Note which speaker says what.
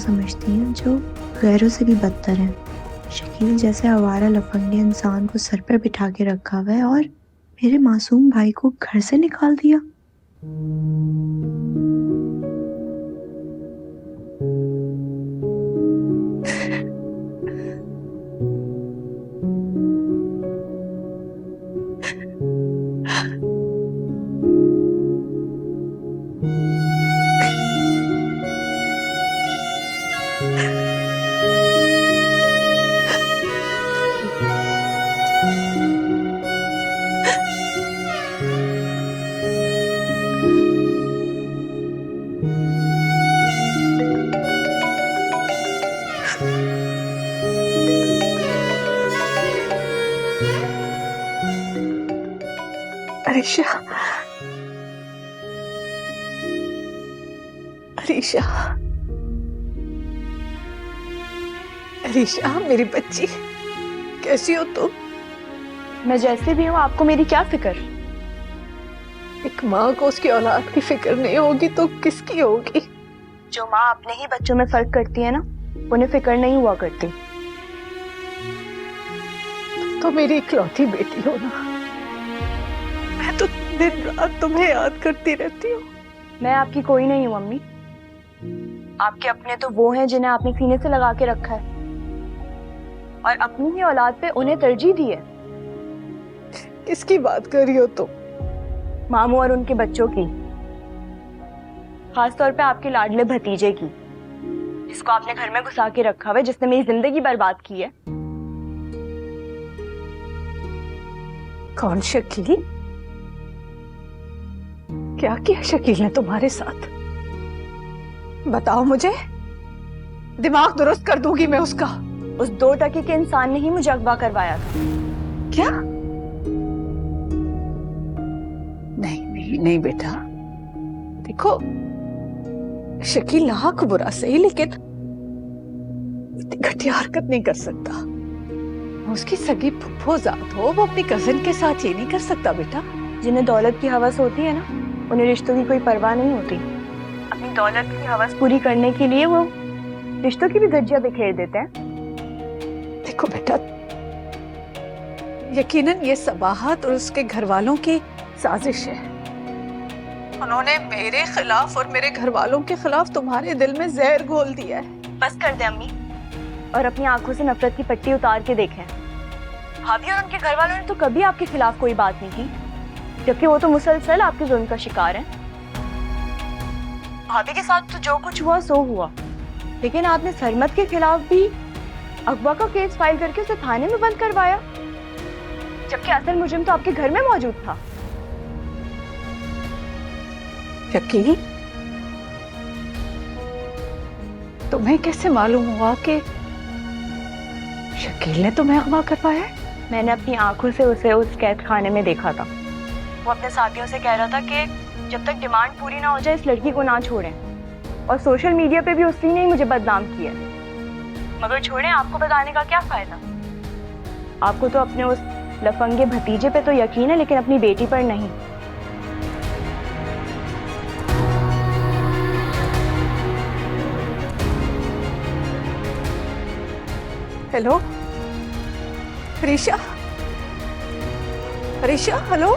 Speaker 1: समझती हैं जो गैरों से भी बदतर हैं। शकील जैसे आवारा लफंगे इंसान को सर पर बिठा के रखा हुआ है और मेरे मासूम भाई को घर से निकाल दिया।
Speaker 2: अरीशा, अरीशा, अरीशा मेरी बच्ची, कैसी हो तुम?
Speaker 3: मैं जैसे भी हूँ, आपको मेरी क्या फिक्र?
Speaker 2: एक माँ को उसकी औलाद की फिक्र नहीं होगी तो किसकी होगी?
Speaker 3: जो माँ अपने ही बच्चों में फर्क करती है ना, उन्हें फिक्र नहीं हुआ करती।
Speaker 2: तो मेरी इकलौती बेटी हो ना, मैं तो दिन रात तुम्हें याद करती रहती हूँ।
Speaker 3: मैं आपकी कोई नहीं हूँ अम्मी। आपके अपने तो वो हैं जिन्हें आपने सीने से लगा के रखा है और अपनी ही औलाद पे उन्हें तरजीह दी है।
Speaker 2: किसकी बात कर रही हो तुम?
Speaker 3: मामू और उनके बच्चों की, खासतौर पे आपके लाडले भतीजे की, जिसको आपने घर में घुसा के रखा हुआ है, जिसने मेरी जिंदगी बर्बाद की है।
Speaker 2: कौन? शकील? क्या किया शकील ने तुम्हारे साथ? बताओ मुझे, दिमाग दुरुस्त कर दूंगी मैं उसका।
Speaker 3: उस 2 टके के इंसान ने ही मुझे अगवा करवाया था।
Speaker 2: क्या? नहीं नहीं नहीं बेटा, देखो शकील लाख बुरा सही, लेकिन इतनी घटिया हरकत नहीं कर सकता। उसकी सगी फुफ्फोजाद हो, वो अपनी कजिन के साथ ये नहीं कर सकता बेटा।
Speaker 3: जिन्हें दौलत की हवस होती है ना, उन्हें रिश्तों की कोई परवाह नहीं होती। अपनी दौलत की हवस पूरी करने के लिए वो रिश्तों की भी धज्जियां बिखेर देते हैं।
Speaker 2: देखो बेटा, यकीनन ये सबाहत और उसके घर वालों की साजिश है। उन्होंने मेरे खिलाफ और मेरे घर वालों के खिलाफ तुम्हारे दिल में जहर घोल दिया है।
Speaker 3: बस कर दे अम्मी, और अपनी आंखों से नफरत की पट्टी उतार के देखें। भाभी और उनके घर वालों ने तो कभी आपके खिलाफ कोई बात नहीं की, जबकि वो तो मुसलसल आपके जुल्म का शिकार हैं। भाभी के साथ तो जो कुछ हुआ सो हुआ, लेकिन आपने सरमत के खिलाफ भी अगवा का केस फाइल करके उसे थाने में बंद करवाया, जबकि असल मुजरिम तो आपके घर में मौजूद था।
Speaker 2: यकीन? तुम्हें कैसे मालूम हुआ कि शकील ने तुम्हें अगवा करवाया है?
Speaker 3: मैंने अपनी आंखों से उसे उस कैद खाने में देखा था। वो अपने साथियों से कह रहा था कि जब तक डिमांड पूरी ना हो जाए इस लड़की को ना छोड़ें, और सोशल मीडिया पे भी उसी ने ही मुझे बदनाम किया। मगर छोड़ें, आपको बताने का क्या फायदा? आपको तो अपने उस लफंगे भतीजे पे तो यकीन है, लेकिन अपनी बेटी पर नहीं।
Speaker 2: Hello Arisha, Arisha, hello.